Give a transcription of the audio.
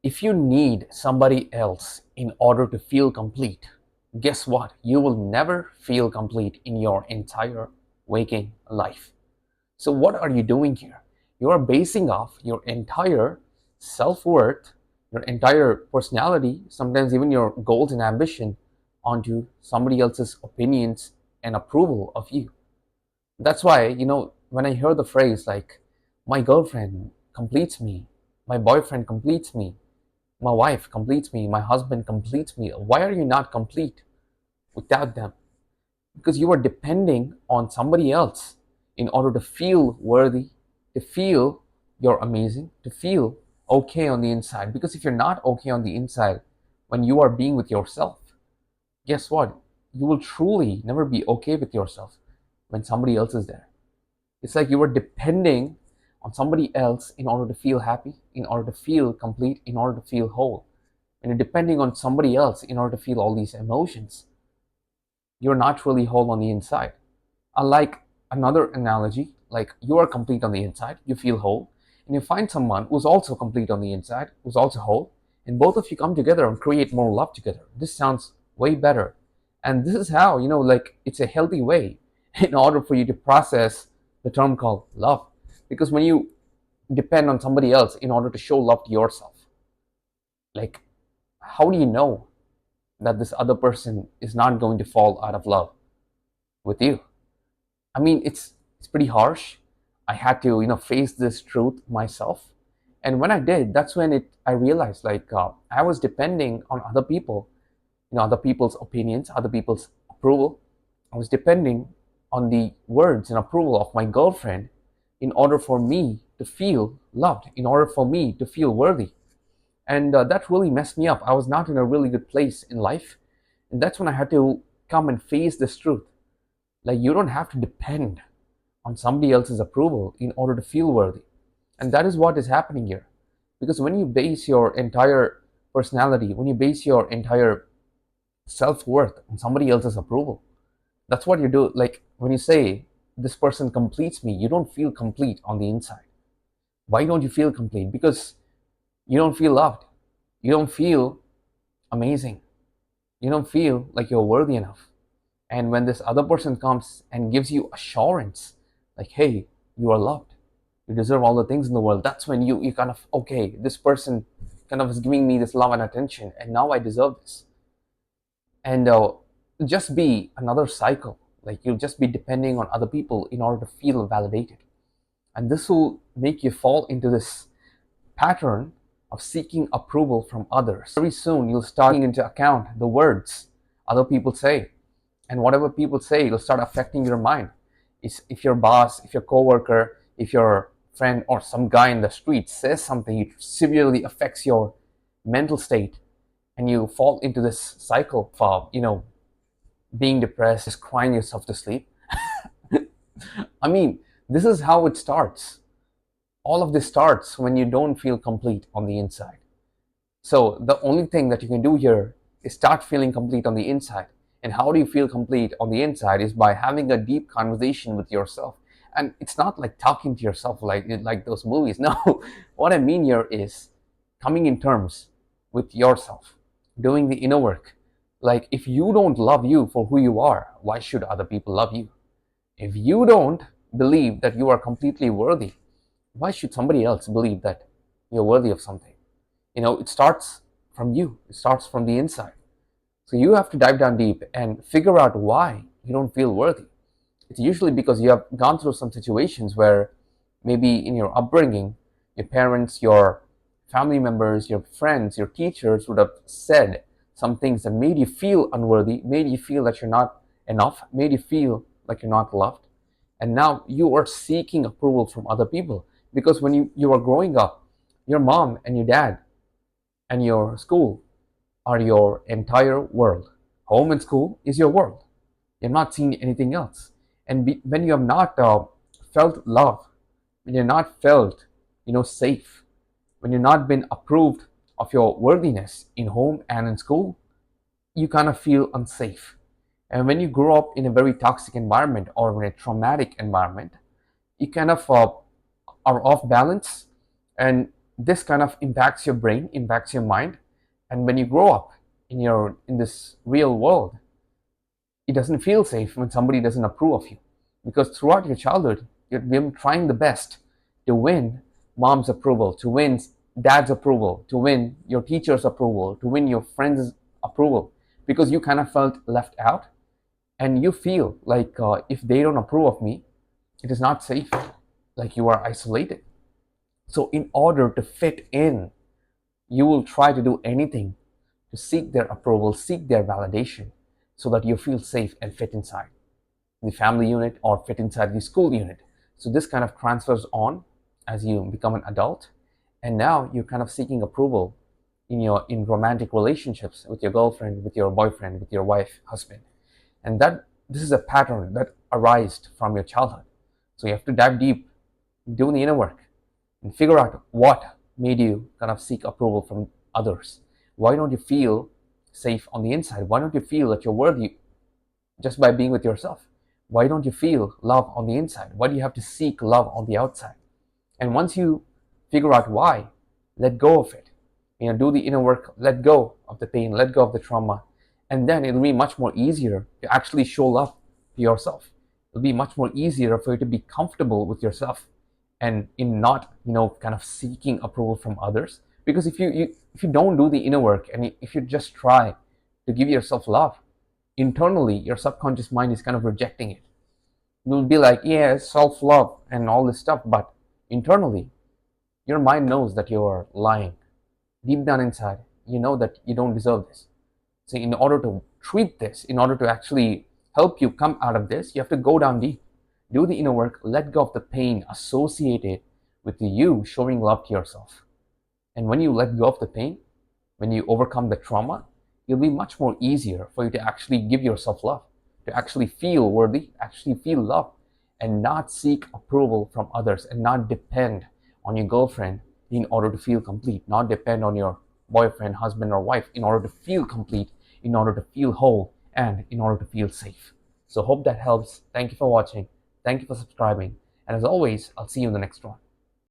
If you need somebody else in order to feel complete, guess what? You will never feel complete in your entire waking life. So, what are you doing here? You are basing off your entire self worth, your entire personality, sometimes even your goals and ambition onto somebody else's opinions and approval of you. That's why, when I hear the phrase like, my girlfriend completes me, my boyfriend completes me, my wife completes me, my husband completes me, why are you not complete without them? Because you are depending on somebody else in order to feel worthy, to feel you're amazing, to feel okay on the inside. Because if you're not okay on the inside, when you are being with yourself, guess what? You will truly never be okay with yourself when somebody else is there. It's like you are depending on somebody else in order to feel happy, in order to feel complete, in order to feel whole. And you're depending on somebody else in order to feel all these emotions. You're not really whole on the inside. Unlike another analogy, like you are complete on the inside, you feel whole, and you find someone who's also complete on the inside, who's also whole, and both of you come together and create more love together. This sounds way better. And this is how, like it's a healthy way in order for you to process the term called love. Because when you depend on somebody else in order to show love to yourself, like how do you know that this other person is not going to fall out of love with you? I mean, it's pretty harsh. I had to face this truth myself, and when I did, that's when I realized like I was depending on other people, other people's opinions, other people's approval. I was depending on the words and approval of my girlfriend in order for me to feel loved, in order for me to feel worthy. And that really messed me up. I was not in a really good place in life. And that's when I had to come and face this truth. Like, you don't have to depend on somebody else's approval in order to feel worthy. And that is what is happening here. Because when you base your entire personality, when you base your entire self-worth on somebody else's approval, that's what you do. Like when you say, this person completes me, you don't feel complete on the inside. Why don't you feel complete? Because you don't feel loved. You don't feel amazing. You don't feel like you're worthy enough. And when this other person comes and gives you assurance, like, hey, you are loved, you deserve all the things in the world, that's when you kind of, okay, this person kind of is giving me this love and attention, and now I deserve this. And just be another cycle. Like, you'll just be depending on other people in order to feel validated. And this will make you fall into this pattern of seeking approval from others. Very soon, you'll start taking into account the words other people say. And whatever people say, it'll start affecting your mind. If your boss, if your coworker, if your friend or some guy in the street says something, it severely affects your mental state. And you fall into this cycle of, being depressed, just crying yourself to sleep. I mean, this is how it starts. All of this starts when you don't feel complete on the inside. So the only thing that you can do here is start feeling complete on the inside. And how do you feel complete on the inside is by having a deep conversation with yourself. And it's not like talking to yourself like those movies. No, what I mean here is coming in terms with yourself, doing the inner work. Like, if you don't love you for who you are, why should other people love you? If you don't believe that you are completely worthy, why should somebody else believe that you're worthy of something? It starts from you. It starts from the inside. So you have to dive down deep and figure out why you don't feel worthy. It's usually because you have gone through some situations where maybe in your upbringing, your parents, your family members, your friends, your teachers would have said some things that made you feel unworthy, made you feel that you're not enough, made you feel like you're not loved. And now you are seeking approval from other people. Because when you are growing up, your mom and your dad and your school are your entire world. Home and school is your world. You're not seeing anything else. And when you have not felt love, when you're not felt, safe, when you're not been approved of your worthiness in home and in school, you kind of feel unsafe. And when you grow up in a very toxic environment or in a traumatic environment, you kind of are off balance, and this kind of impacts your brain, impacts your mind, and when you grow up in this real world, it doesn't feel safe when somebody doesn't approve of you, because throughout your childhood you've been trying the best to win mom's approval, to win dad's approval, to win your teacher's approval, to win your friends' approval, because you kind of felt left out, and you feel like if they don't approve of me, it is not safe, like you are isolated. So in order to fit in, you will try to do anything to seek their approval, seek their validation, so that you feel safe and fit inside the family unit or fit inside the school unit. So this kind of transfers on as you become an adult, and now you're kind of seeking approval in romantic relationships with your girlfriend, with your boyfriend, with your wife, husband. And that this is a pattern that arises from your childhood. So you have to dive deep, do the inner work, and figure out what made you kind of seek approval from others. Why don't you feel safe on the inside? Why don't you feel that you're worthy just by being with yourself? Why don't you feel love on the inside? Why do you have to seek love on the outside? And once you figure out why, let go of it. Do the inner work, let go of the pain, let go of the trauma, and then it'll be much more easier to actually show love to yourself. It'll be much more easier for you to be comfortable with yourself and in not, kind of seeking approval from others. Because if you don't do the inner work, and if you just try to give yourself love, internally your subconscious mind is kind of rejecting it. You'll be like, yeah, self-love and all this stuff, but internally your mind knows that you're lying. Deep down inside, you know that you don't deserve this. So in order to treat this, in order to actually help you come out of this, you have to go down deep, do the inner work, let go of the pain associated with you showing love to yourself. And when you let go of the pain, when you overcome the trauma, it'll be much more easier for you to actually give yourself love, to actually feel worthy, actually feel love, and not seek approval from others, and not depend on your girlfriend in order to feel complete, not depend on your boyfriend, husband, or wife in order to feel complete, in order to feel whole, and in order to feel safe. So hope that helps. Thank you for watching. Thank you for subscribing. And as always, I'll see you in the next one.